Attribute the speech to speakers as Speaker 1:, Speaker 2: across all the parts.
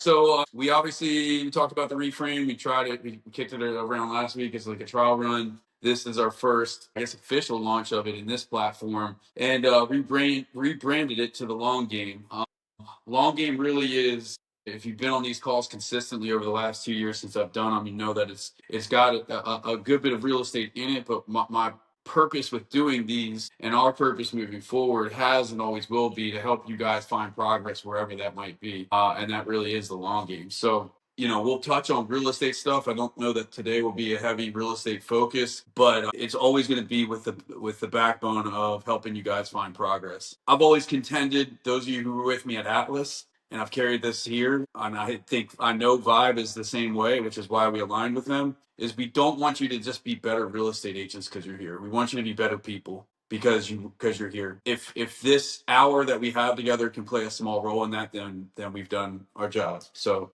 Speaker 1: So we obviously talked about the reframe. We tried it. We kicked it around last week. It's like a trial run. This is our first, I guess, official launch of it in this platform, and rebranded it to the long game. Long game really is. If you've been on these calls consistently over the last 2 years since I've done them, you know that it's got a good bit of real estate in it. But my purpose with doing these and our purpose moving forward has and always will be to help you guys find progress wherever that might be. And that really is the long game. So, we'll touch on real estate stuff. I don't know that today will be a heavy real estate focus, but it's always going to be with the backbone of helping you guys find progress. I've always contended, those of you who were with me at Atlas, and I've carried this here, and I know VYBE is the same way, which is why we aligned with them, is we don't want you to just be better real estate agents because you're here. We want you to be better people because you're here. If this hour that we have together can play a small role in that, then we've done our job. So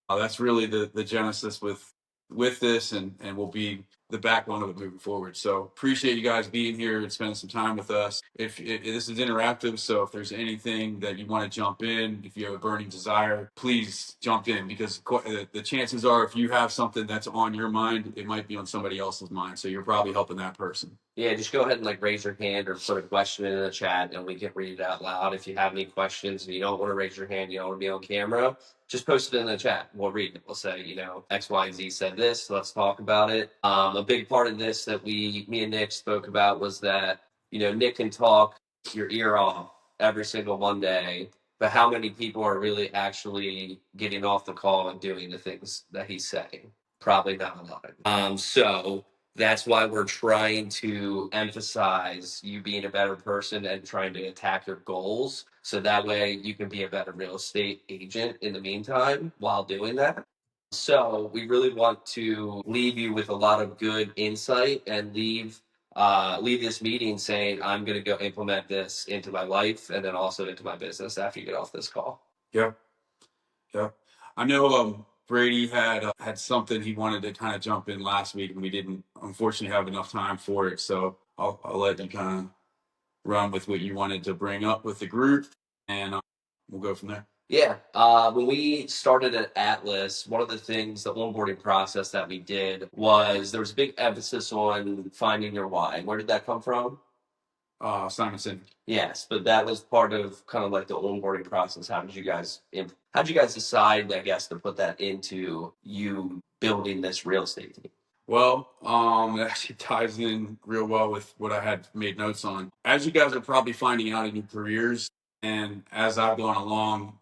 Speaker 1: that's really the genesis with this, and will be the backbone of it moving forward. So appreciate you guys being here and spending some time with us. If this is interactive, so if there's anything that you want to jump in, if you have a burning desire, please jump in, because the chances are, if you have something that's on your mind, it might be on somebody else's mind. So you're probably helping that person.
Speaker 2: Yeah, just go ahead and raise your hand or put a question in the chat, and we can read it out loud. If you have any questions and you don't want to raise your hand, you don't want to be on camera, just post it in the chat. We'll read it. We'll say, X, Y, and Z said this. So let's talk about it. A big part of this that me and Nick spoke about was that, Nick can talk your ear off every single Monday, but how many people are really actually getting off the call and doing the things that he's saying? Probably not a lot. So that's why we're trying to emphasize you being a better person and trying to attack your goals. So that way you can be a better real estate agent in the meantime while doing that. So we really want to leave you with a lot of good insight and leave this meeting saying, I'm going to go implement this into my life and then also into my business after you get off this call.
Speaker 1: Yeah. I know Brady had something he wanted to kind of jump in last week, and we didn't unfortunately have enough time for it. So I'll let you kind of run with what you wanted to bring up with the group, and we'll go from there.
Speaker 2: Yeah. When we started at Atlas, one of the things, the onboarding process that we did was there was a big emphasis on finding your why. Where did that come from?
Speaker 1: Simon Sinek.
Speaker 2: Yes, but that was part of kind of the onboarding process. How did you guys decide, I guess, to put that into you building this real estate team?
Speaker 1: Well, it actually ties in real well with what I had made notes on. As you guys are probably finding out in your careers, and as I've gone along,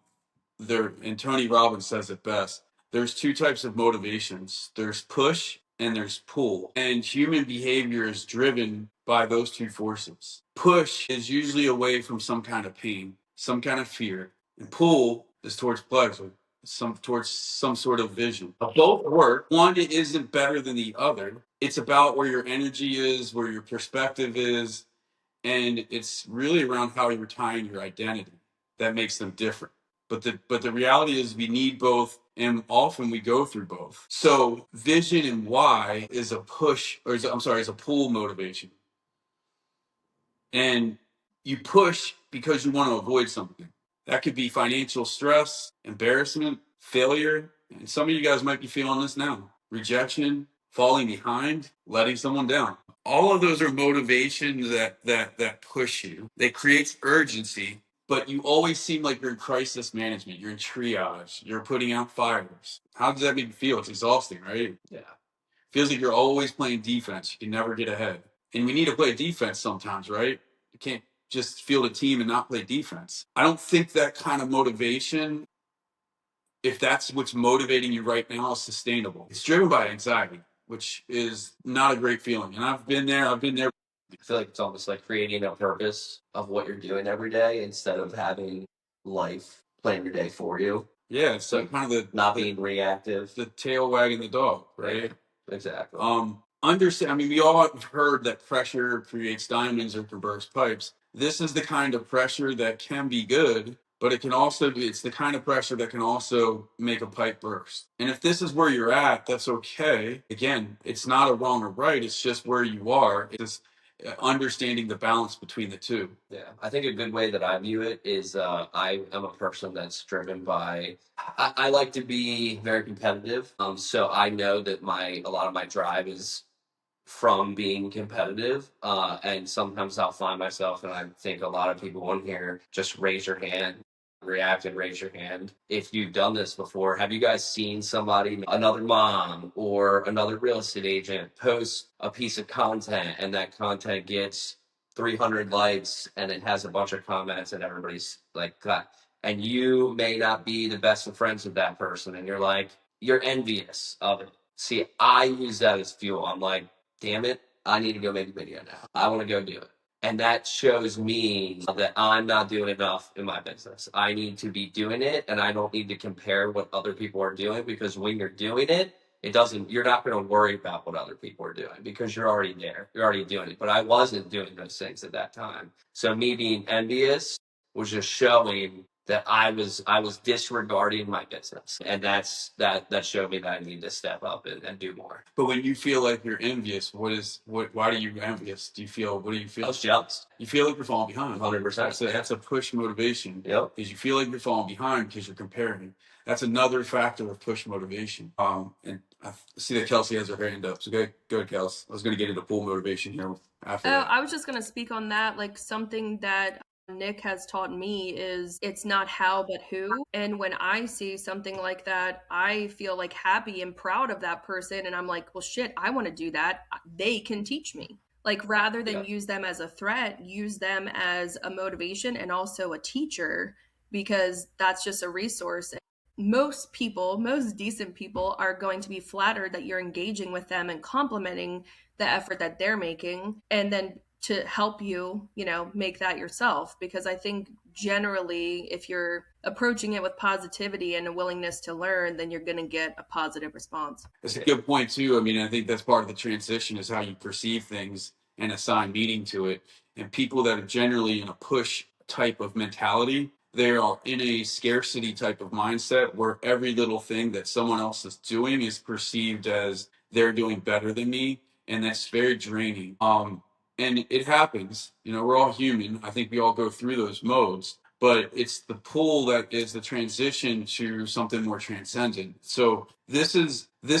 Speaker 1: and Tony Robbins says it best, there's two types of motivations. There's push and there's pull. And human behavior is driven by those two forces. Push is usually away from some kind of pain, some kind of fear. And pull is towards pleasure, towards some sort of vision. Both work. One isn't better than the other. It's about where your energy is, where your perspective is, and it's really around how you're tying your identity that makes them different. But the reality is we need both, and often we go through both. So vision and why is a push, or is a pull motivation. And you push because you want to avoid something. That could be financial stress, embarrassment, failure. And some of you guys might be feeling this now. Rejection, falling behind, letting someone down. All of those are motivations that push you. They create urgency, but you always seem like you're in crisis management. You're in triage. You're putting out fires. How does that make you feel? It's exhausting, right?
Speaker 2: Yeah.
Speaker 1: Feels like you're always playing defense. You can never get ahead. And we need to play defense sometimes, right? You can't just field a team and not play defense. I don't think that kind of motivation, if that's what's motivating you right now, is sustainable. It's driven by anxiety, which is not a great feeling. And I've been there.
Speaker 2: I feel like it's almost like creating a purpose of what you're doing every day instead of having life plan your day for you.
Speaker 1: Yeah, it's so kind of
Speaker 2: not being reactive.
Speaker 1: The tail wagging the dog, right?
Speaker 2: Yeah, exactly.
Speaker 1: Understand. I mean, we all have heard that pressure creates diamonds or can burst pipes. This is the kind of pressure that can be good, but it's the kind of pressure that can also make a pipe burst. And if this is where you're at, that's okay. Again, it's not a wrong or right. It's just where you are. understanding the balance between the two.
Speaker 2: Yeah, I think a good way that I view it is I am a person that's driven by. I like to be very competitive. So I know that a lot of my drive is from being competitive. And sometimes I'll find myself, and I think a lot of people in here, just raise your hand, react and raise your hand. If you've done this before, have you guys seen somebody, another mom or another real estate agent, post a piece of content and that content gets 300 likes and it has a bunch of comments and everybody's like that? And you may not be the best of friends with that person, and you're like, you're envious of it. See, I use that as fuel. I'm like, damn it, I need to go make a video now. I want to go do it. And that shows me that I'm not doing enough in my business. I need to be doing it, and I don't need to compare what other people are doing, because when you're doing it, you're not going to worry about what other people are doing because you're already there. You're already doing it. But I wasn't doing those things at that time. So me being envious was just showing that I was disregarding my business, and that showed me that I need to step up and do more.
Speaker 1: But when you feel like you're envious, why do you envious? What do you
Speaker 2: I
Speaker 1: feel?
Speaker 2: was jealous.
Speaker 1: You feel like you're falling behind.
Speaker 2: 100%.
Speaker 1: That's a push motivation.
Speaker 2: Yep.
Speaker 1: Is you feel like you're falling behind because you're comparing. That's another factor of push motivation. And I see that Kelsey has her hand up. So go ahead, Kelsey. I was going to get into pull motivation here after that.
Speaker 3: I was just going to speak on that. Like, something that Nick has taught me is it's not how, but who. And when I see something like that, I feel like happy and proud of that person. And I'm like, well, shit, I want to do that. They can teach me. Like, rather than use them as a threat, use them as a motivation and also a teacher, because that's just a resource. Most people, most decent people, are going to be flattered that you're engaging with them and complimenting the effort that they're making, and then to help you, make that yourself. Because I think generally, if you're approaching it with positivity and a willingness to learn, then you're going to get a positive response.
Speaker 1: That's a good point too. I mean, I think that's part of the transition is how you perceive things and assign meaning to it. And people that are generally in a push type of mentality, they are in a scarcity type of mindset where every little thing that someone else is doing is perceived as they're doing better than me, and that's very draining. And it happens. We're all human. I think we all go through those modes, but it's the pull that is the transition to something more transcendent. So this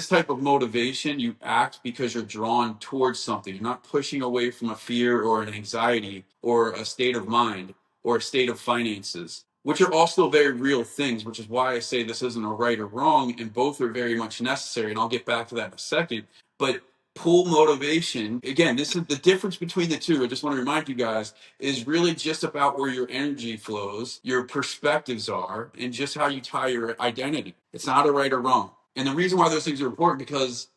Speaker 1: type of motivation. You act because you're drawn towards something. You're not pushing away from a fear or an anxiety or a state of mind or a state of finances, which are also very real things, which is why I say this isn't a right or wrong, and both are very much necessary. And I'll get back to that in a second. But pull motivation, again, this is the difference between the two. I just want to remind you guys, is really just about where your energy flows, your perspectives are, and just how you tie your identity. It's not a right or wrong. And the reason why those things are important, because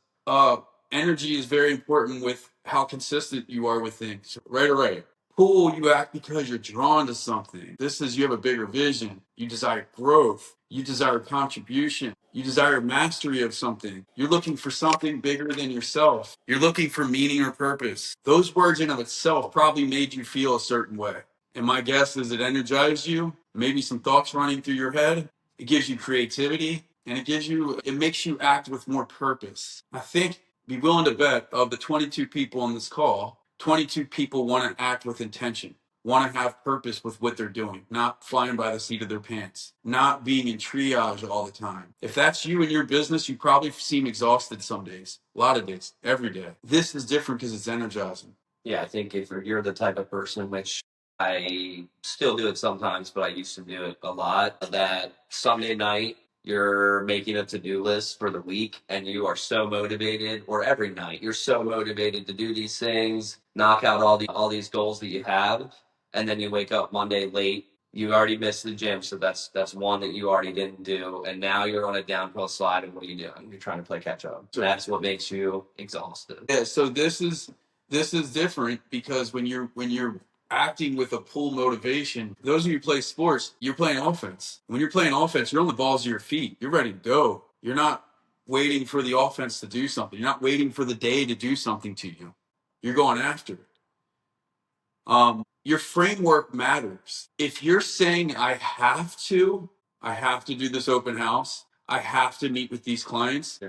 Speaker 1: energy is very important with how consistent you are with things. Right or right. Pull, you act because you're drawn to something. This is, you have a bigger vision. You desire growth. You desire contribution. You desire mastery of something. You're looking for something bigger than yourself. You're looking for meaning or purpose. Those words in of itself probably made you feel a certain way. And my guess is it energized you, maybe some thoughts running through your head. It gives you creativity, and it makes you act with more purpose. I think, be willing to bet, of the 22 people on this call, 22 people want to act with intention, want to have purpose with what they're doing, not flying by the seat of their pants, not being in triage all the time. If that's you in your business, you probably seem exhausted some days, a lot of days, every day. This is different because it's energizing.
Speaker 2: Yeah, I think if you're the type of person, which I still do it sometimes, but I used to do it a lot, that Sunday night you're making a to-do list for the week and you are so motivated, or every night you're so motivated to do these things, knock out all these goals that you have, and then you wake up Monday late. You already missed the gym, so that's one that you already didn't do, and now you're on a downhill slide. And what are you doing? You're trying to play catch up. That's what makes you exhausted.
Speaker 1: Yeah. So this is different, because when you're acting with a pull motivation, those of you who play sports, you're playing offense. When you're playing offense, you're on the balls of your feet. You're ready to go. You're not waiting for the offense to do something. You're not waiting for the day to do something to you. You're going after it. Your framework matters. If you're saying, I have to do this open house, I have to meet with these clients,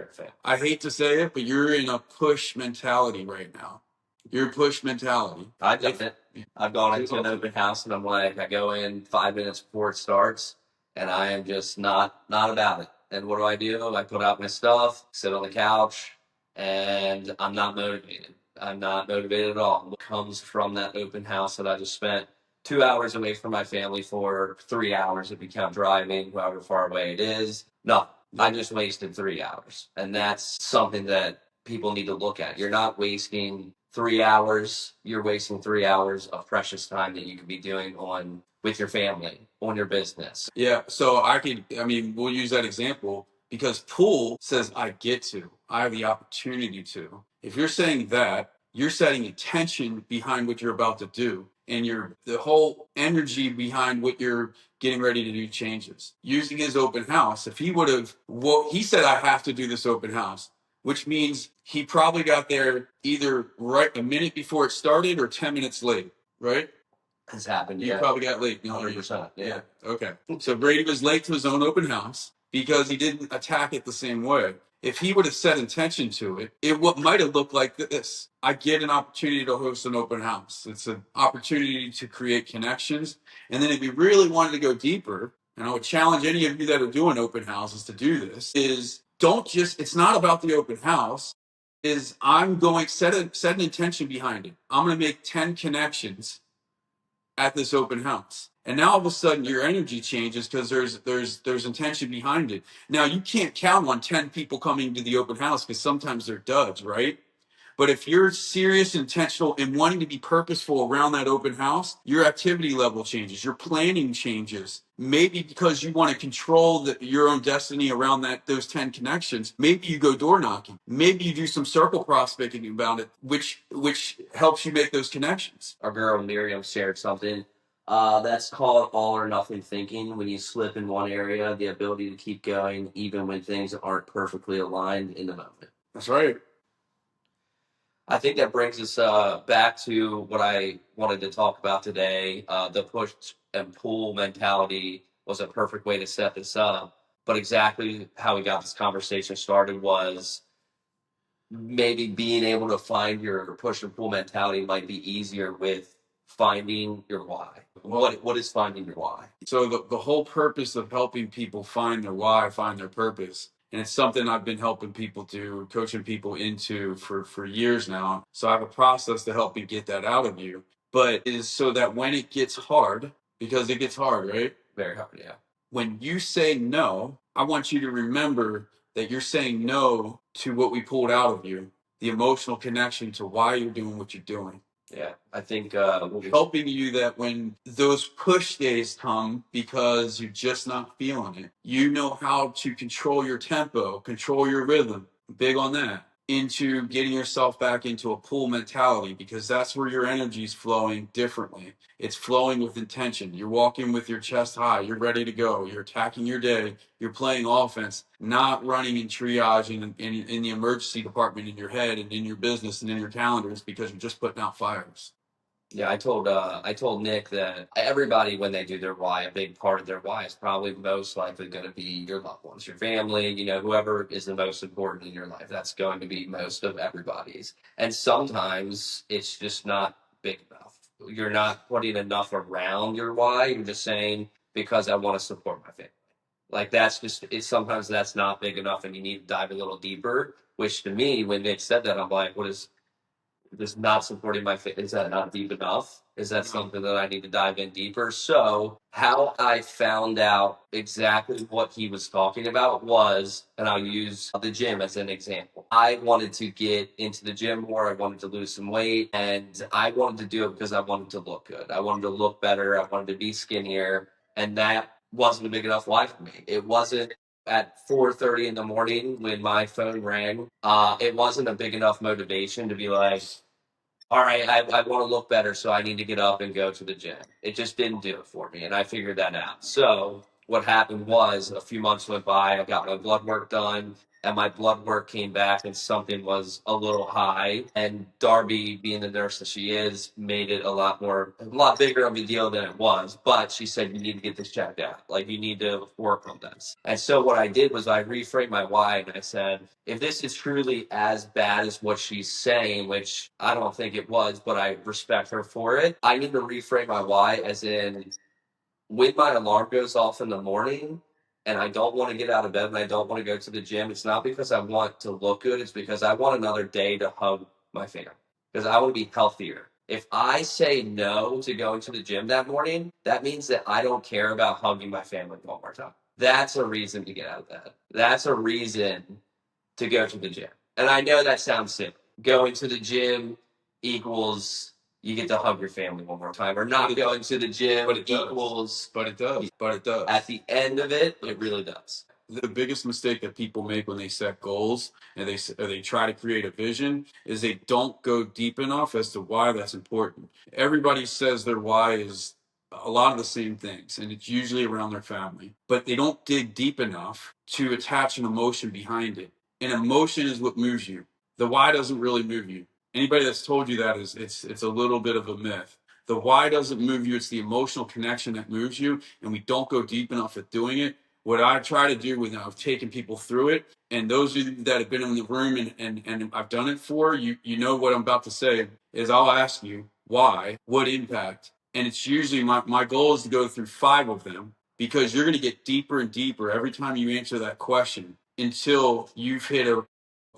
Speaker 1: I hate to say it, but you're in a push mentality right now. Your push mentality.
Speaker 2: I've done it. I've gone into an open house and I'm like, I go in 5 minutes before it starts, and I am just not about it. And what do? I put out my stuff, sit on the couch, and I'm not motivated. I'm not motivated at all. What comes from that open house that I just spent 2 hours away from my family for 3 hours if you count driving, however far away it is? No, I just wasted 3 hours. And that's something that people need to look at. You're not wasting 3 hours. You're wasting 3 hours of precious time that you could be doing on with your family, on your business.
Speaker 1: Yeah. So we'll use that example because pool says I get to, I have the opportunity to. If you're saying that, you're setting intention behind what you're about to do, and the whole energy behind what you're getting ready to do changes. Using his open house, if he would have, he said, I have to do this open house, which means he probably got there either right a minute before it started or 10 minutes late, right?
Speaker 2: Has happened.
Speaker 1: You probably got late.
Speaker 2: 100%. Yeah.
Speaker 1: Okay. So Brady was late to his own open house because he didn't attack it the same way. If he would have set intention to it, it might have looked like this. I get an opportunity to host an open house. It's an opportunity to create connections. And then if you really wanted to go deeper, and I would challenge any of you that are doing open houses to do this, is it's not about the open house, I'm going set an intention behind it. I'm going to make 10 connections at this open house. And now all of a sudden your energy changes because there's intention behind it. Now you can't count on 10 people coming to the open house because sometimes they're duds, right? But if you're serious, intentional, and wanting to be purposeful around that open house, your activity level changes, your planning changes. Maybe because you want to control your own destiny around those 10 connections. Maybe you go door knocking. Maybe you do some circle prospecting about it, which helps you make those connections.
Speaker 2: Our girl Miriam shared something. That's called all or nothing thinking. When you slip in one area, the ability to keep going even when things aren't perfectly aligned in the moment.
Speaker 1: That's right.
Speaker 2: I think that brings us back to what I wanted to talk about today. The push and pull mentality was a perfect way to set this up. But exactly how we got this conversation started was maybe being able to find your push and pull mentality might be easier with finding your why. What is finding your why?
Speaker 1: So the whole purpose of helping people find their why, find their purpose, and it's something I've been helping people do, coaching people into for years now. So I have a process to help you get that out of you. But it is so that when it gets hard, because it gets hard, right?
Speaker 2: Very hard, yeah.
Speaker 1: When you say no, I want you to remember that you're saying no to what we pulled out of you, the emotional connection to why you're doing what you're doing.
Speaker 2: Yeah, I think
Speaker 1: helping you that when those push days come because you're just not feeling it, you know how to control your tempo, control your rhythm. Big on that. Into getting yourself back into a pull mentality because that's where your energy is flowing differently. It's flowing with intention. You're walking with your chest high. You're ready to go. You're attacking your day. You're playing offense, not running in triage in the emergency department in your head and in your business and in your calendars because you're just putting out fires.
Speaker 2: Yeah, I told Nick that everybody, when they do their why, a big part of their why is probably most likely going to be your loved ones, your family, whoever is the most important in your life. That's going to be most of everybody's. And sometimes it's just not big enough. You're not putting enough around your why. You're just saying, because I want to support my family. Like sometimes that's not big enough and you need to dive a little deeper, which to me, when Nick said that, I'm like, what is just not supporting my fit? Is that not deep enough? Is that something that I need to dive in deeper? So how I found out exactly what he was talking about was, and I'll use the gym as an example. I wanted to get into the gym more. I wanted to lose some weight, and I wanted to do it because I wanted to look good. I wanted to look better. I wanted to be skinnier, and that wasn't a big enough why for me. It wasn't at 4:30 in the morning when my phone rang. It wasn't a big enough motivation to be like, all right, I want to look better, so I need to get up and go to the gym. It just didn't do it for me, and I figured that out. So what happened was a few months went by. I got my blood work done. and my blood work came back and something was a little high. And Darby, being the nurse that she is, made it a lot bigger of a deal than it was. But she said, you need to get this checked out. Like, you need to work on this. And so what I did was I reframed my why, and I said, if this is truly as bad as what she's saying, which I don't think it was, but I respect her for it, I need to reframe my why as in, when my alarm goes off in the morning and I don't want to get out of bed and I don't want to go to the gym, it's not because I want to look good. It's because I want another day to hug my family, because I want to be healthier. If I say no to going to the gym that morning, that means that I don't care about hugging my family one more time. That's a reason to get out of bed. That's a reason to go to the gym. And I know that sounds simple. Going to the gym equals you get to hug your family one more time, or not going to the gym equals.
Speaker 1: But it does. But it does.
Speaker 2: At the end of it, it really does.
Speaker 1: The biggest mistake that people make when they set goals and they try to create a vision is they don't go deep enough as to why that's important. Everybody says their why is a lot of the same things, and it's usually around their family, but they don't dig deep enough to attach an emotion behind it. And emotion is what moves you. The why doesn't really move you. Anybody that's told you that is it's a little bit of a myth. The why doesn't move you, it's the emotional connection that moves you, and we don't go deep enough at doing it. What I try to do when I've taken people through it, and those of you that have been in the room and I've done it for, you know what I'm about to say, is I'll ask you why, what impact. And it's usually my goal is to go through 5 of them, because you're going to get deeper and deeper every time you answer that question until you've hit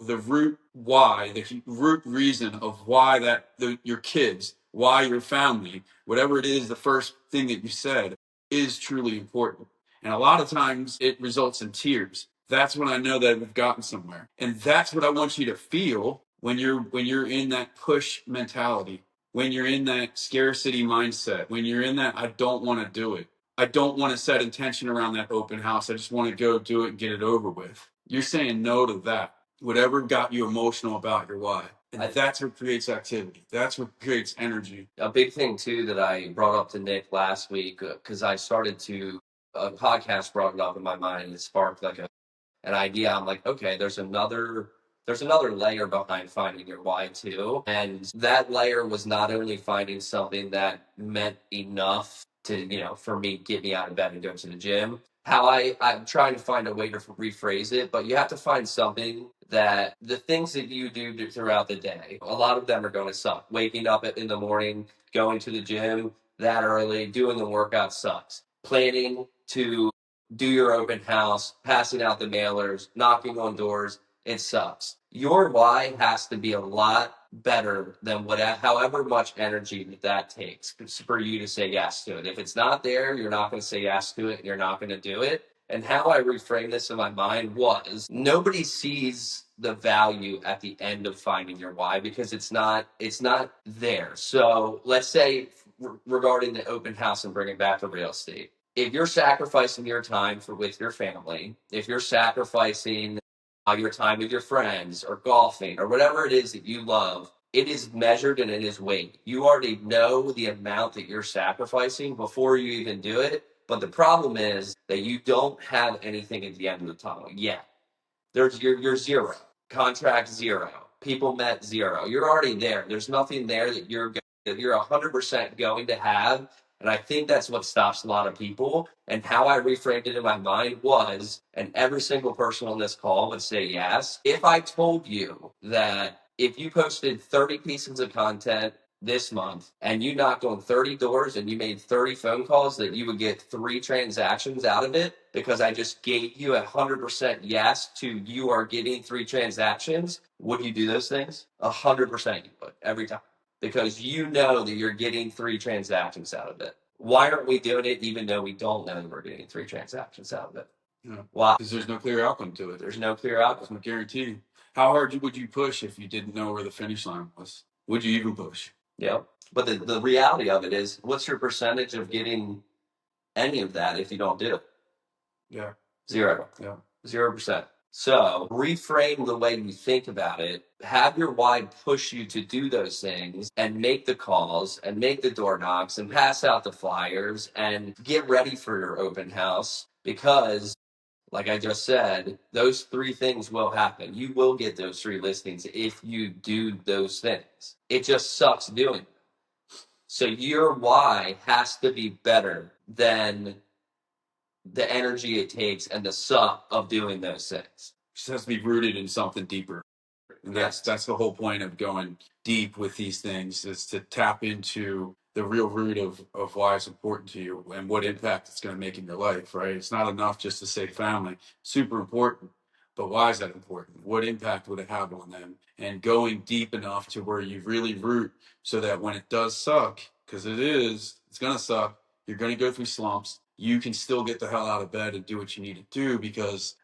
Speaker 1: the root why, the root reason of why your kids, why your family, whatever it is, the first thing that you said is truly important. And a lot of times it results in tears. That's when I know that we've gotten somewhere. And that's what I want you to feel when you're in that push mentality, when you're in that scarcity mindset, when you're in that I don't want to do it. I don't want to set intention around that open house. I just want to go do it and get it over with. You're saying no to that. Whatever got you emotional about your why. And that's what creates activity. That's what creates energy.
Speaker 2: A big thing too that I brought up to Nick last week, because I started to a podcast brought it up in my mind, and it sparked like an idea. I'm like, okay, there's another layer behind finding your why too. And that layer was not only finding something that meant enough to, for me, get me out of bed and go to the gym. I'm trying to find a way to rephrase it, but you have to find something that the things that you do throughout the day, a lot of them are going to suck. Waking up in the morning, going to the gym that early, doing the workout sucks. Planning to do your open house, passing out the mailers, knocking on doors, it sucks. Your why has to be a lot better than however much energy that takes for you to say yes to it. If it's not there, you're not going to say yes to it, and you're not going to do it. And how I reframed this in my mind was, nobody sees the value at the end of finding your why, because it's not there. So let's say regarding the open house and bringing back the real estate, if you're sacrificing your time with your family, if you're sacrificing your time with your friends or golfing or whatever it is that you love, it is measured and it is weighed. You already know the amount that you're sacrificing before you even do it. But the problem is that you don't have anything at the end of the tunnel yet. You're zero. Contract zero. People met zero. You're already there. There's nothing there that you're 100% going to have. And I think that's what stops a lot of people. And how I reframed it in my mind was, and every single person on this call would say yes, if I told you that if you posted 30 pieces of content this month and you knocked on 30 doors and you made 30 phone calls, that you would get 3 transactions out of it, because I just gave you 100% yes to you are getting 3 transactions, would you do those things? 100% you would, every time. Because you know that you're getting 3 transactions out of it. Why aren't we doing it even though we don't know that we're getting 3 transactions out of it?
Speaker 1: Yeah.
Speaker 2: Why?
Speaker 1: Because there's no clear outcome to it.
Speaker 2: There's no clear outcome.
Speaker 1: There's no guarantee. How hard would you push if you didn't know where the finish line was? Would you even push?
Speaker 2: Yep. But the reality of it is, what's your percentage of getting any of that if you don't do it?
Speaker 1: Yeah.
Speaker 2: 0.
Speaker 1: Yeah.
Speaker 2: 0%. So reframe the way you think about it. Have your why push you to do those things and make the calls and make the door knocks and pass out the flyers and get ready for your open house. Because Like I just said, those 3 things will happen. You will get those 3 listings if you do those things. It just sucks doing it. So your why has to be better than the energy it takes and the suck of doing those things.
Speaker 1: It just has to be rooted in something deeper. And that's the whole point of going deep with these things, is to tap into the real root of why it's important to you and what impact it's going to make in your life, right? It's not enough just to say family, super important, but why is that important? What impact would it have on them? And going deep enough to where you really root, so that when it does suck, because it's going to suck, you're going to go through slumps, you can still get the hell out of bed and do what you need to do, because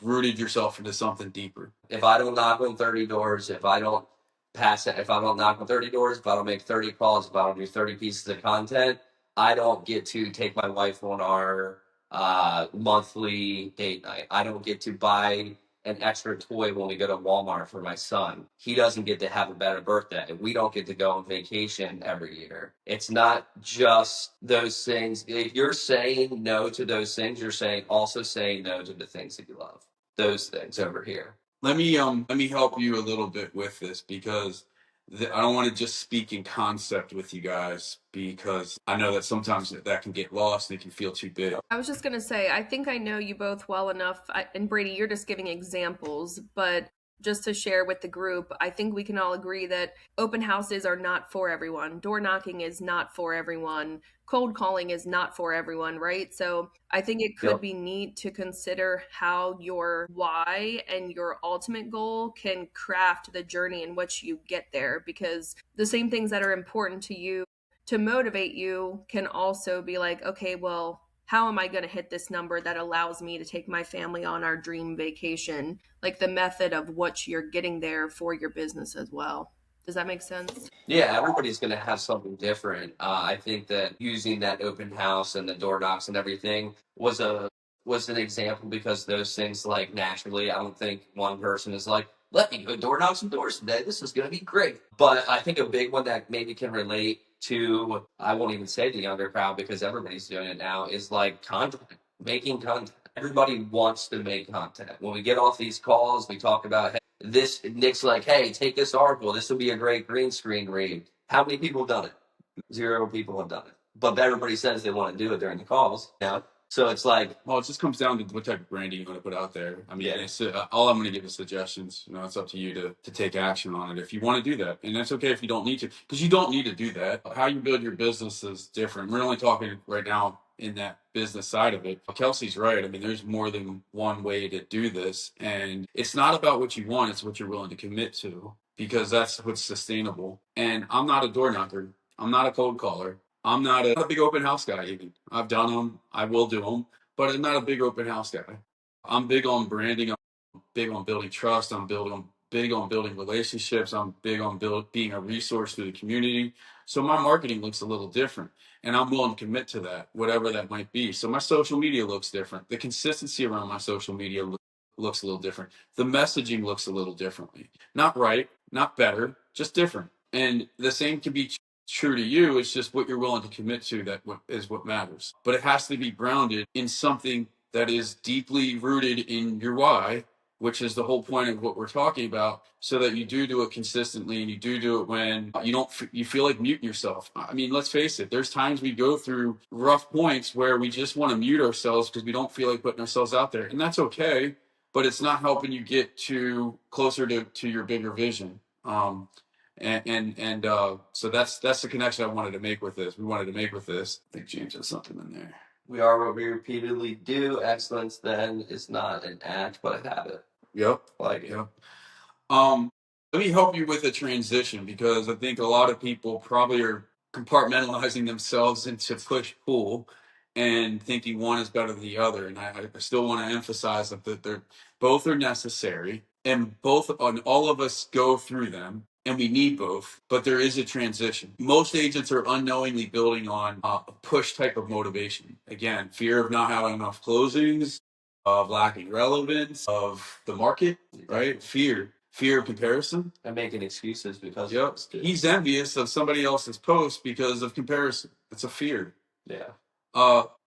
Speaker 1: rooted yourself into something deeper.
Speaker 2: If I don't knock on 30 doors, if I don't pass it, if I don't knock on 30 doors, if I don't make 30 calls, if I don't do 30 pieces of content, I don't get to take my wife on our monthly date night. I don't get to buy an extra toy when we go to Walmart for my son. He doesn't get to have a better birthday. We don't get to go on vacation every year. It's not just those things. If you're saying no to those things, you're also saying no to the things that you love. Those things over here.
Speaker 1: Let me help you a little bit with this, because I don't want to just speak in concept with you guys, because I know that sometimes that can get lost and it can feel too big.
Speaker 3: I was just going to say, I think I know you both well enough. And Brady, you're just giving examples, but just to share with the group, I think we can all agree that open houses are not for everyone. Door knocking is not for everyone. Cold calling is not for everyone, right? So I think it could be neat to consider how your why and your ultimate goal can craft the journey in which you get there, because the same things that are important to you to motivate you can also be like, okay, well, how am I going to hit this number that allows me to take my family on our dream vacation? Like the method of what you're getting there for your business as well. Does that make sense?
Speaker 2: Yeah, everybody's going to have something different. I think that using that open house and the door knocks and everything was an example, because those things, like, naturally, I don't think one person is like, let me go door knock some doors today. This is going to be great. But I think a big one that maybe can relate to, I won't even say the younger crowd because everybody's doing it now, is like content, making content. Everybody wants to make content. When we get off these calls, we talk about, hey, this, Nick's like, hey, take this article. This would be a great green screen read. How many people have done it? 0 people have done it. But everybody says they want to do it during the calls now. So it's like,
Speaker 1: well, it just comes down to what type of branding you want to put out there. I mean,
Speaker 2: Yeah.
Speaker 1: it's, all I'm going to give is suggestions. You know, it's up to you to take action on it if you want to do that, and that's okay if you don't need to, because you don't need to do that. How you build your business is different. We're only talking right now in that business side of it. Kelsey's right. I mean, there's more than one way to do this, and it's not about what you want; it's what you're willing to commit to, because that's what's sustainable. And I'm not a door knocker. I'm not a cold caller. I'm not a big open house guy even. I've done them. I will do them. But I'm not a big open house guy. I'm big on branding. I'm big on building trust. Big on building relationships. I'm big on being a resource to the community. So my marketing looks a little different. And I'm willing to commit to that, whatever that might be. So my social media looks different. The consistency around my social media looks a little different. The messaging looks a little differently. Not right, not better, just different. And the same can be true to you. It's just what you're willing to commit to that is what matters. But it has to be grounded in something that is deeply rooted in your why, which is the whole point of what we're talking about, so that you do it consistently, and you do it when you feel like muting yourself. I mean, let's face it, there's times we go through rough points where we just want to mute ourselves because we don't feel like putting ourselves out there, and that's okay, but it's not helping you get closer to your bigger vision. So that's the connection I wanted to make with this. I think James has something in there.
Speaker 2: We are what we repeatedly do. Excellence then is not an act, but a habit.
Speaker 1: Yep.
Speaker 2: Yep.
Speaker 1: Let me help you with a transition, because I think a lot of people probably are compartmentalizing themselves into push pull and thinking one is better than the other. And I still want to emphasize that they're both are necessary, and all of us go through them, and we need both, but there is a transition. Most agents are unknowingly building on a push type of motivation. Again, fear of not having enough closings, of lacking relevance, of the market, right? Fear of comparison.
Speaker 2: And making excuses because
Speaker 1: Yep. He's envious of somebody else's post because of comparison. It's a fear.
Speaker 2: Yeah.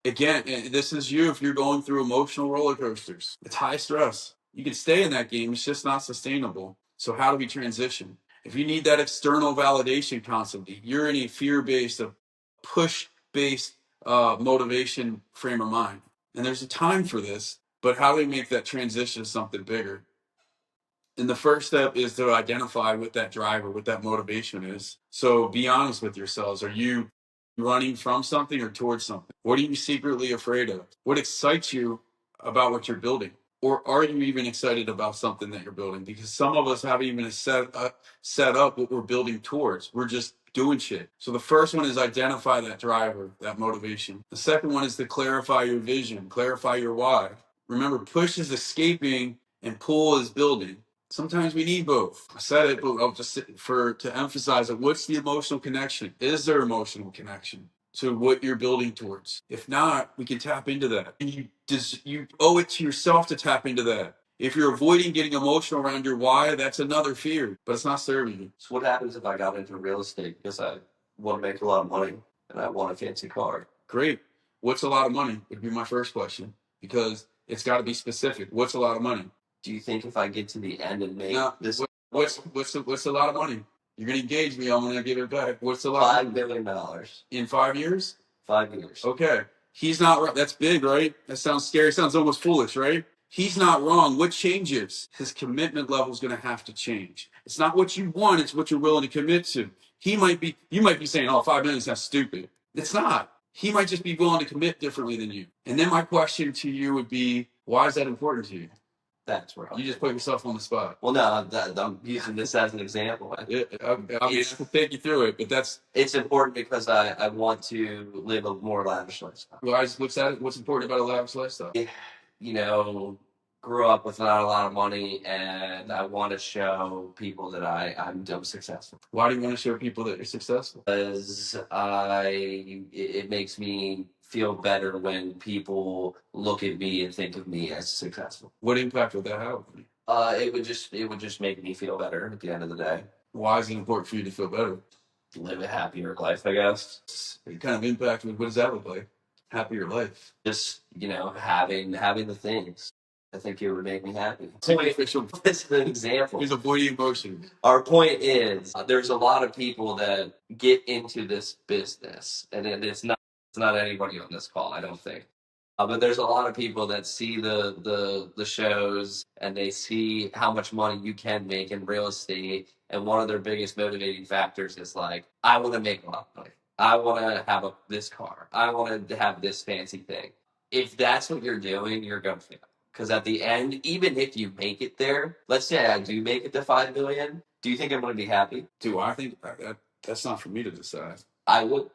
Speaker 1: Again, this is you if you're going through emotional roller coasters. It's high stress. You can stay in that game, it's just not sustainable. So, how do we transition? If you need that external validation constantly, you're in a fear based, a push based motivation frame of mind. And there's a time for this, but how do we make that transition to something bigger? And the first step is to identify what that driver, what that motivation is. So be honest with yourselves. Are you running from something or towards something? What are you secretly afraid of? What excites you about what you're building? Or are you even excited about something that you're building? Because some of us haven't even set up what we're building towards. We're just doing shit. So the first one is identify that driver, that motivation. The second one is to clarify your vision, clarify your why. Remember, push is escaping and pull is building. Sometimes we need both. I said it, but I'll just to emphasize it. What's the emotional connection? Is there emotional connection to what you're building towards? If not, we can tap into that. And you owe it to yourself to tap into that. If you're avoiding getting emotional around your why, that's another fear, but it's not serving you.
Speaker 2: So what happens if I got into real estate because I want to make a lot of money and I want a fancy car?
Speaker 1: Great. What's a lot of money? Would be my first question, because it's got to be specific. What's a lot of money?
Speaker 2: Do you think if I get to the end and make this,
Speaker 1: what's a lot of money? You're gonna engage me. I'm gonna give it back. What's a lot?
Speaker 2: $5 billion
Speaker 1: In 5 years?
Speaker 2: 5 years?
Speaker 1: Okay. He's not right. That's big, right? That sounds scary. Sounds almost foolish, right? He's not wrong. What changes? His commitment level is going to have to change. It's not what you want. It's what you're willing to commit to. You might be saying, oh, 5 million is not stupid. It's not. He might just be willing to commit differently than you. And then my question to you would be, why is that important to you?
Speaker 2: That's where
Speaker 1: You just put yourself on the spot.
Speaker 2: Well, no, I'm using this as an example.
Speaker 1: I'll take you through it, but
Speaker 2: it's important because I want to live a more lavish lifestyle.
Speaker 1: What's important about a lavish lifestyle?
Speaker 2: You know, grew up with not a lot of money, and I want to show people that I'm successful.
Speaker 1: Why do you want to show people that you're successful?
Speaker 2: Because it makes me feel better when people look at me and think of me as successful.
Speaker 1: What impact would that have on you?
Speaker 2: It would just make me feel better at the end of the day.
Speaker 1: Why is it important for you to feel better?
Speaker 2: Live a happier life, I guess.
Speaker 1: What kind of impact? What does that look like? Happier life.
Speaker 2: Just having the things. I think it would make me happy.
Speaker 1: This
Speaker 2: is an example.
Speaker 1: He's avoiding emotion.
Speaker 2: Our point is, there's a lot of people that get into this business, and it's not anybody on this call, I don't think. But there's a lot of people that see the shows and they see how much money you can make in real estate, and one of their biggest motivating factors is like, I want to make a lot of money. I want to have this car. I want to have this fancy thing. If that's what you're doing, you're going to fail. Because at the end, even if you make it there, let's say I do make it to 5 million, do you think I'm going to be happy?
Speaker 1: Do I think that's not for me to decide?
Speaker 2: I would.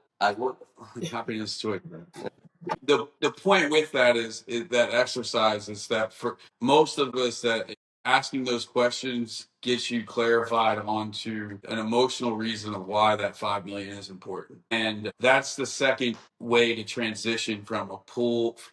Speaker 1: Happiness to it. The point with that is that exercise is that for most of us, that asking those questions gets you clarified onto an emotional reason of why that 5 million is important. And that's the second way to transition from a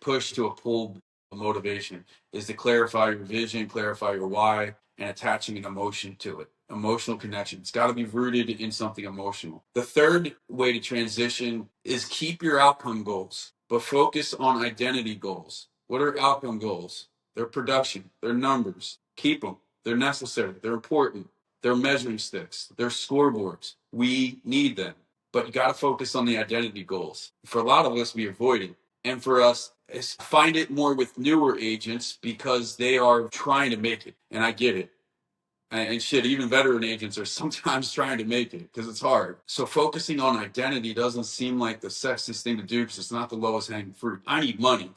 Speaker 1: push to a pull motivation, is to clarify your vision, clarify your why, and attaching an emotion to it. Emotional connection. It's got to be rooted in something emotional. The third way to transition is keep your outcome goals, but focus on identity goals. What are outcome goals? They're production, they're numbers. Keep them. They're necessary, they're important. They're measuring sticks, they're scoreboards. We need them. But you got to focus on the identity goals. For a lot of us, we avoid it. And for us, find it more with newer agents because they are trying to make it. And I get it. And shit, even veteran agents are sometimes trying to make it because it's hard. So focusing on identity doesn't seem like the sexiest thing to do because it's not the lowest hanging fruit. I need money.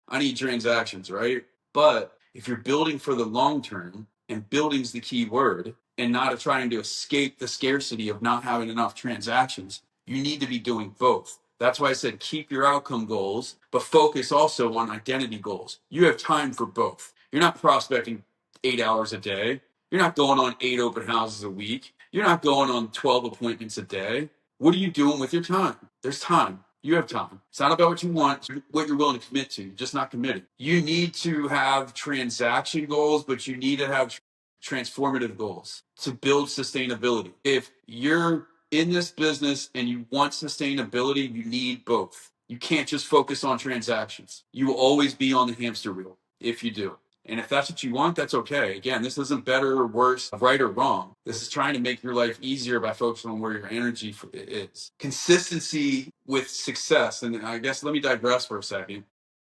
Speaker 1: I need transactions, right? But if you're building for the long term, and building's the key word, and not trying to escape the scarcity of not having enough transactions, you need to be doing both. That's why I said keep your outcome goals, but focus also on identity goals. You have time for both. You're not prospecting 8 hours a day. You're not going on 8 open houses a week. You're not going on 12 appointments a day. What are you doing with your time? There's time. You have time. It's not about what you want, it's what you're willing to commit to. You're just not committed. You need to have transaction goals, but you need to have transformative goals to build sustainability. If you're in this business and you want sustainability, you need both. You can't just focus on transactions. You will always be on the hamster wheel if you do. And if that's what you want, that's okay. Again, this isn't better or worse, right or wrong. This is trying to make your life easier by focusing on where your energy is. Consistency with success. And I guess let me digress for a second.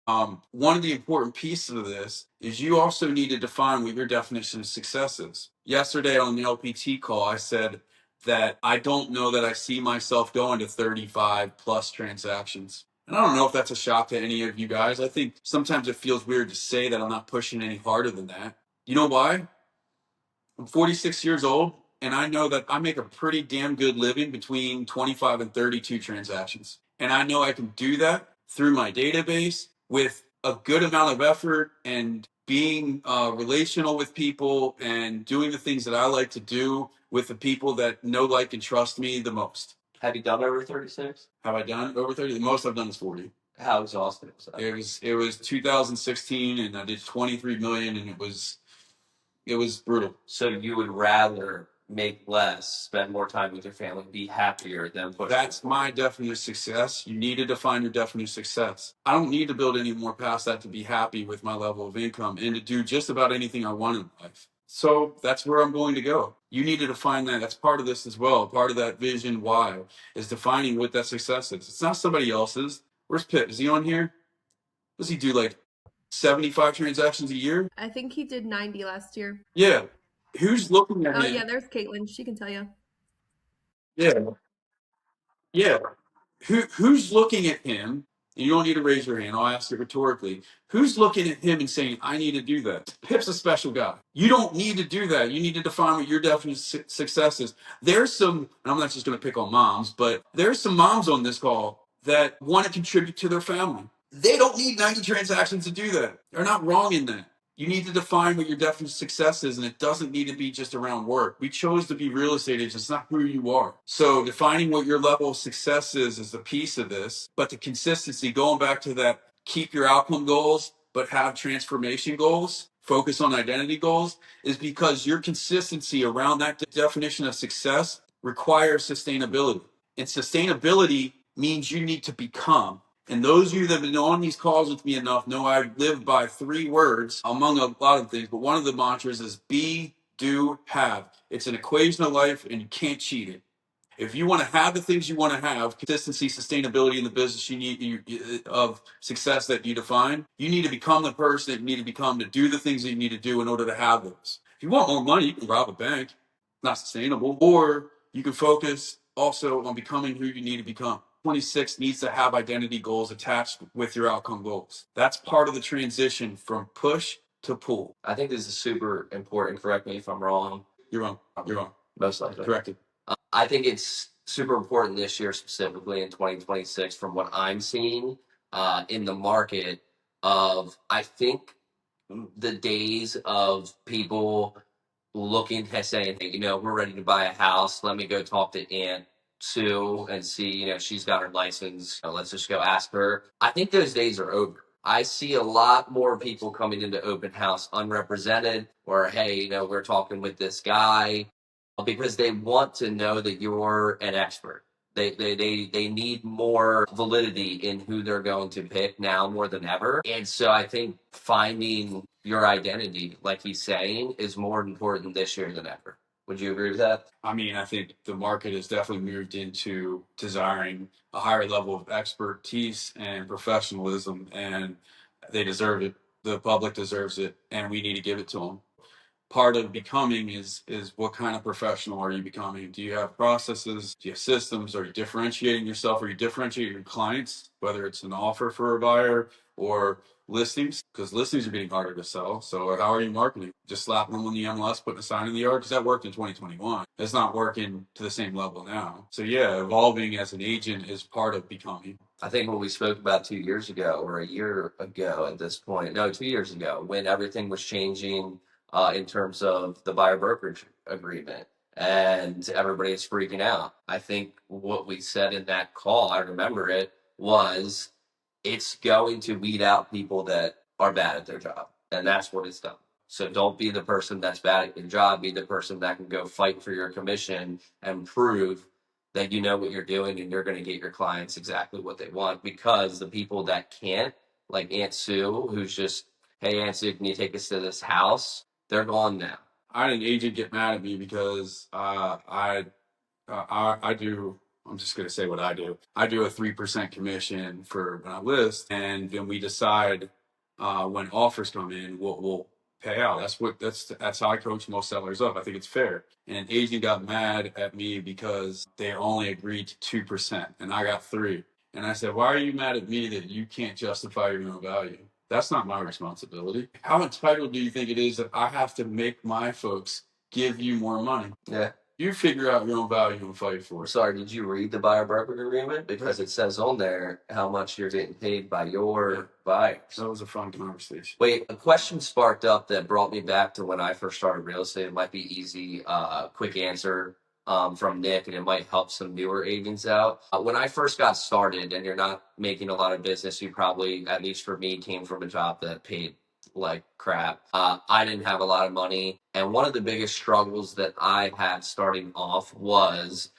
Speaker 1: One of the important pieces of this is you also need to define what your definition of success is. Yesterday on the LPT call, I said that I don't know that I see myself going to 35 plus transactions. And I don't know if that's a shock to any of you guys. I think sometimes it feels weird to say that I'm not pushing any harder than that. You know why? I'm 46 years old, and I know that I make a pretty damn good living between 25 and 32 transactions. And I know I can do that through my database with a good amount of effort and being relational with people and doing the things that I like to do with the people that know, like, and trust me the most.
Speaker 2: Have you done over 36?
Speaker 1: Have I done over 30? The most I've done is 40.
Speaker 2: How exhausting was that?
Speaker 1: It was 2016, and I did 23 million, and it was brutal.
Speaker 2: So you would rather make less, spend more time with your family, be happier than push.
Speaker 1: That's my definition of success. You need to define your definition of success. I don't need to build any more past that to be happy with my level of income and to do just about anything I want in life. So that's where I'm going to go. You need to define that. That's part of this as well. Part of that vision why is defining what that success is. It's not somebody else's. Where's Pip? Is he on here? Does he do like 75 transactions a year?
Speaker 3: I think he did 90 last year.
Speaker 1: Yeah. Who's looking at
Speaker 3: Oh,
Speaker 1: him?
Speaker 3: yeah, there's Caitlin. She can tell you.
Speaker 1: Yeah. Yeah. Who's looking at him? And you don't need to raise your hand. I'll ask it rhetorically. Who's looking at him and saying, I need to do that? Pip's a special guy. You don't need to do that. You need to define what your definition of success is. There's some, and I'm not just going to pick on moms, but there's some moms on this call that want to contribute to their family. They don't need 90 transactions to do that. They're not wrong in that. You need to define what your definition of success is, and it doesn't need to be just around work. We chose to be real estate agents. It's not who you are. So defining what your level of success is a piece of this. But the consistency, going back to that, keep your outcome goals, but have transformation goals, focus on identity goals, is because your consistency around that definition of success requires sustainability. And sustainability means you need to become. And those of you that have been on these calls with me enough know I live by 3 words, among a lot of things, but one of the mantras is be, do, have. It's an equation of life, and you can't cheat it. If you want to have the things you want to have, consistency, sustainability in the business of success that you define, you need to become the person that you need to become to do the things that you need to do in order to have those. If you want more money, you can rob a bank. Not sustainable. Or you can focus also on becoming who you need to become. 26 needs to have identity goals attached with your outcome goals. That's part of the transition from push to pull.
Speaker 2: I think this is super important. Correct me if I'm wrong.
Speaker 1: You're wrong. You're wrong.
Speaker 2: Most likely.
Speaker 1: Corrected.
Speaker 2: I think it's super important this year, specifically in 2026, from what I'm seeing in the market. I think the days of people looking at saying, hey, we're ready to buy a house. Let me go talk to Aunt Sue and see, she's got her license. Let's just go ask her. I think those days are over. I see a lot more people coming into open house unrepresented, or hey, we're talking with this guy, because they want to know that you're an expert. They need more validity in who they're going to pick now more than ever. And so I think finding your identity, like he's saying, is more important this year than ever. Would you agree with that? I mean, I think the market has definitely moved into desiring a higher level of expertise and professionalism, and they deserve it. The public deserves it, and we need to give it to them. Part of becoming is what kind of professional are you becoming? Do you have processes? Do you have systems? Are you differentiating yourself? Are you differentiating your clients, whether it's an offer for a buyer or listings? Because listings are getting harder to sell. So how are you marketing? Just slapping them on the MLS, putting a sign in the yard? Because that worked in 2021. It's not working to the same level now. So yeah, evolving as an agent is part of becoming. I think what we spoke about 2 years ago, or a year ago at this point, no, 2 years ago, when everything was changing in terms of the buyer brokerage agreement, and everybody is freaking out. I think what we said in that call, I remember it, was it's going to weed out people that are bad at their job, and that's what it's done. So don't be the person that's bad at your job. Be the person that can go fight for your commission and prove that you know what you're doing and you're going to get your clients exactly what they want. Because the people that can't, like Aunt Sue, who's just, hey, Aunt Sue, can you take us to this house? They're gone now.
Speaker 1: I had an agent get mad at me because I do. I'm just going to say what I do. I do a 3% commission for when I list, and then we decide when offers come in, we'll pay out. That's how I coach most sellers up. I think it's fair. And an agent got mad at me because they only agreed to 2%, and I got 3. And I said, "Why are you mad at me that you can't justify your own value? That's not my responsibility. How entitled do you think it is that I have to make my folks give you more money?
Speaker 2: Yeah.
Speaker 1: You figure out your own value and fight for it."
Speaker 2: Sorry, did you read the buyer broker agreement? Because it says on there how much you're getting paid by your buyers.
Speaker 1: That was a fun conversation.
Speaker 2: Wait, a question sparked up that brought me back to when I first started real estate. It might be easy, quick answer from Nick, and it might help some newer agents out. When I first got started, and you're not making a lot of business, you probably, at least for me, came from a job that paid like crap. I didn't have a lot of money. And one of the biggest struggles that I had starting off was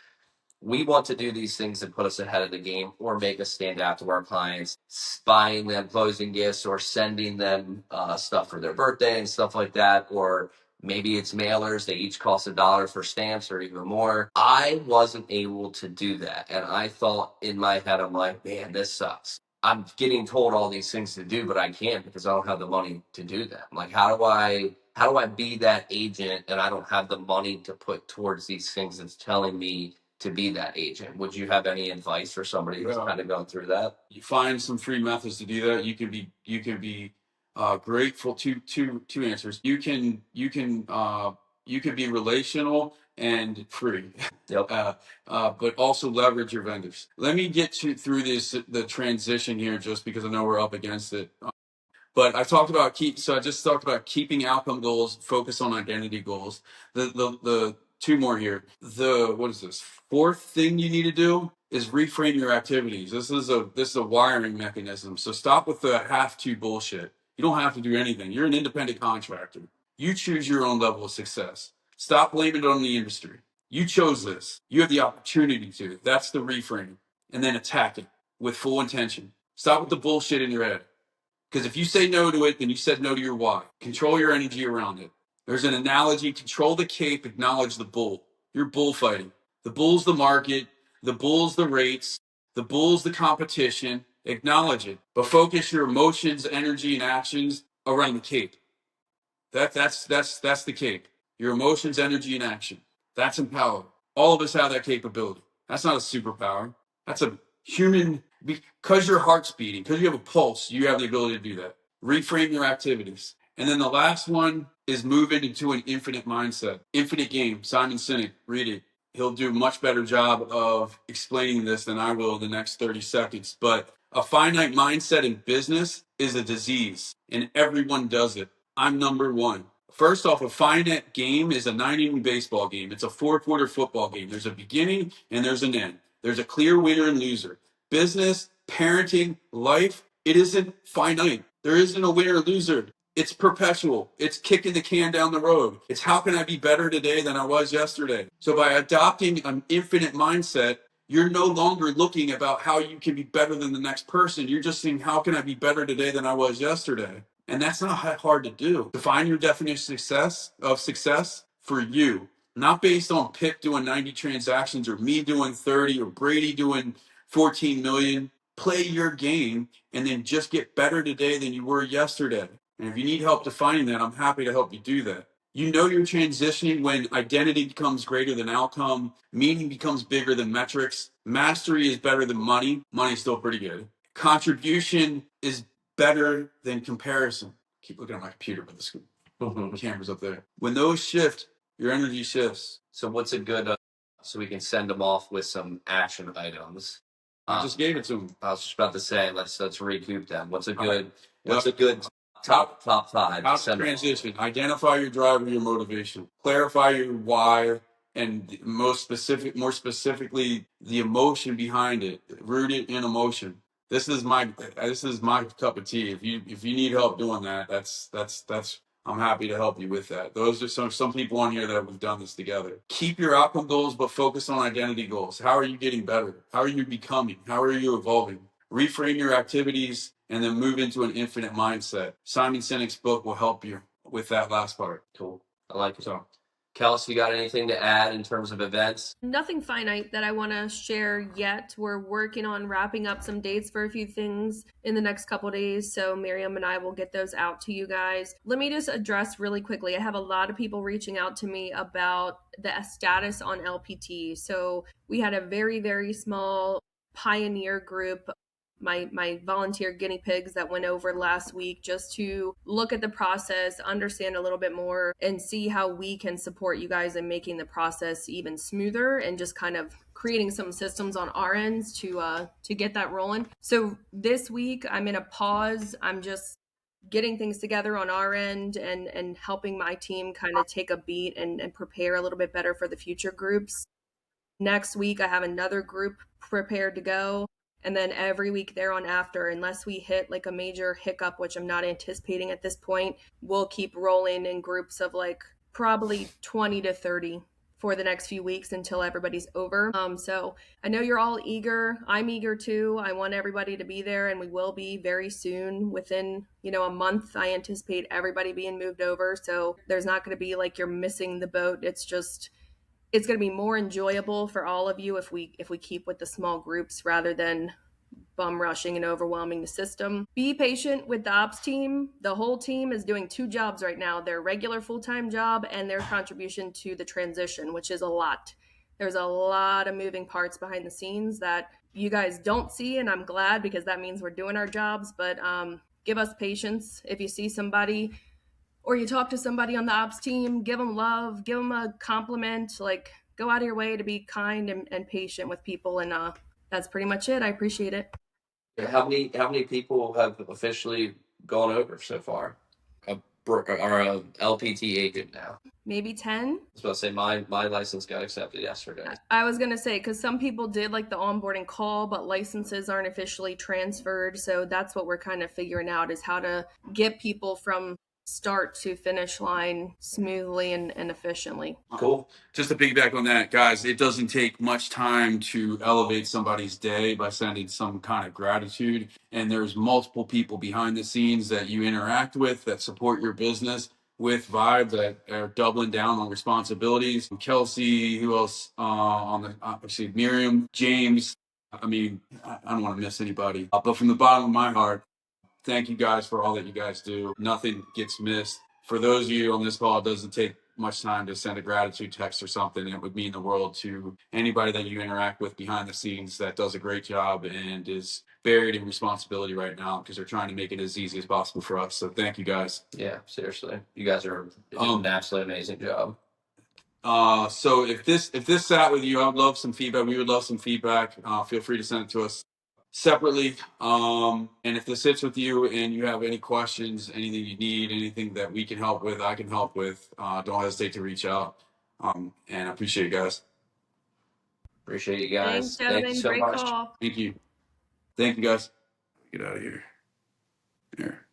Speaker 2: we want to do these things that put us ahead of the game or make us stand out to our clients, buying them closing gifts or sending them stuff for their birthday and stuff like that. Or maybe it's mailers. They each cost $1 for stamps or even more. I wasn't able to do that. And I thought in my head, I'm like, man, this sucks. I'm getting told all these things to do, but I can't because I don't have the money to do them. Like, how do I be that agent and I don't have the money to put towards these things that's telling me to be that agent? Would you have any advice for somebody who's kind of going through that?
Speaker 1: You find some free methods to do that. You can be grateful. Two answers. You can be relational and free.
Speaker 2: Yep.
Speaker 1: But also leverage your vendors. Let me get you through the transition here, just because I know we're up against it. But I talked about I just talked about keeping outcome goals, focus on identity goals. The 2 more here. What is this? 4th thing you need to do is reframe your activities. This is a wiring mechanism. So stop with the have to bullshit. You don't have to do anything. You're an independent contractor. You choose your own level of success. Stop blaming it on the industry. You chose this. You have the opportunity to. That's the reframe. And then attack it with full intention. Stop with the bullshit in your head. Because if you say no to it, then you said no to your why. Control your energy around it. There's an analogy: control the cape, acknowledge the bull. You're bullfighting. The bull's the market, the bull's the rates, the bull's the competition. Acknowledge it, but focus your emotions, energy, and actions around the cape. That's the cape. Your emotions, energy, and action. That's empowered. All of us have that capability. That's not a superpower. That's a human. Because your heart's beating, because you have a pulse, you have the ability to do that. Reframe your activities. And then the last one is moving into an infinite mindset. Infinite Game, Simon Sinek, read it. He'll do a much better job of explaining this than I will in the next 30 seconds. But a finite mindset in business is a disease, and everyone does it. I'm number 1. First off, a finite game is a 9-inning baseball game. It's a 4-quarter football game. There's a beginning and there's an end. There's a clear winner and loser. Business, parenting, life, it isn't finite. There isn't a winner or loser. It's perpetual. It's kicking the can down the road. It's how can I be better today than I was yesterday? So by adopting an infinite mindset, you're no longer looking about how you can be better than the next person. You're just saying, how can I be better today than I was yesterday? And that's not hard to do. Define your definition of success for you, not based on Pip doing 90 transactions or me doing 30 or Brady doing 14 million. Play your game and then just get better today than you were yesterday. And if you need help defining that, I'm happy to help you do that. You know you're transitioning when identity becomes greater than outcome, meaning becomes bigger than metrics, mastery is better than money. Money's still pretty good. Contribution is better than comparison. Keep looking at my computer, but the camera's up there. When those shift, your energy shifts.
Speaker 2: So what's a good, so we can send them off with some action items?
Speaker 1: I just gave it to them.
Speaker 2: I was just about to say, let's recoup them. What's a good top 5?
Speaker 1: How to transition. Identify your driver, your motivation. Clarify your why, and more specifically, the emotion behind it. Root it in emotion. This is my cup of tea. If you need help doing that, that's I'm happy to help you with that. Those are some people on here that we've done this together. Keep your outcome goals, but focus on identity goals. How are you getting better? How are you becoming? How are you evolving? Reframe your activities and then move into an infinite mindset. Simon Sinek's book will help you with that last part.
Speaker 2: Cool. I like it. So, Kelsey, you got anything to add in terms of events?
Speaker 3: Nothing finite that I want to share yet. We're working on wrapping up some dates for a few things in the next couple days. So Miriam and I will get those out to you guys. Let me just address really quickly. I have a lot of people reaching out to me about the status on LPT. So we had a very, very small pioneer group, my volunteer guinea pigs that went over last week, just to look at the process, understand a little bit more, and see how we can support you guys in making the process even smoother and just kind of creating some systems on our ends to get that rolling. So this week I'm in a pause. I'm just getting things together on our end and helping my team kind of take a beat and prepare a little bit better for the future groups. Next week I have another group prepared to go. And then every week there on after, unless we hit like a major hiccup, which I'm not anticipating at this point, we'll keep rolling in groups of like probably 20 to 30 for the next few weeks until everybody's over. So I know you're all eager. I'm eager too. I want everybody to be there, and we will be very soon. Within, a month, I anticipate everybody being moved over. So there's not going to be like you're missing the boat. It's going to be more enjoyable for all of you if we keep with the small groups rather than bum rushing and overwhelming the system. Be patient with the ops team. The whole team is doing 2 jobs right now: their regular full-time job and their contribution to the transition, which is a lot. There's a lot of moving parts behind the scenes that you guys don't see, and I'm glad, because that means we're doing our jobs. But give us patience. If you see somebody or you talk to somebody on the ops team, give them love, give them a compliment, like go out of your way to be kind and patient with people. And that's pretty much it. I appreciate it.
Speaker 2: How many people have officially gone over so far? Are a LPT agent now?
Speaker 3: Maybe 10.
Speaker 2: I was about to say my license got accepted yesterday.
Speaker 3: I was going to say, because some people did like the onboarding call, but licenses aren't officially transferred. So that's what we're kind of figuring out, is how to get people from start to finish line smoothly and efficiently.
Speaker 2: Cool.
Speaker 1: Just to piggyback on that, guys, it doesn't take much time to elevate somebody's day by sending some kind of gratitude. And there's multiple people behind the scenes that you interact with that support your business with VYBE, that are doubling down on responsibilities. Kelsey, who else on the, obviously Miriam, James. I mean, I don't want to miss anybody. But from the bottom of my heart, thank you guys for all that you guys do. Nothing gets missed. For those of you on this call, it doesn't take much time to send a gratitude text or something. It would mean the world to anybody that you interact with behind the scenes that does a great job and is buried in responsibility right now, because they're trying to make it as easy as possible for us. So thank you guys.
Speaker 2: Yeah, seriously, you guys are doing an absolutely amazing job.
Speaker 1: So if this sat with you, I would love some feedback. We would love some feedback. Feel free to send it to us separately. And if this sits with you and you have any questions, anything you need, anything that we can help with, I can help with, don't hesitate to reach out. And I appreciate you guys.
Speaker 2: Appreciate you guys.
Speaker 3: Thanks, gentlemen.
Speaker 2: Thank you so
Speaker 3: Great
Speaker 2: much.
Speaker 3: call.
Speaker 1: Thank you. Thank you guys. Get out of here. Here.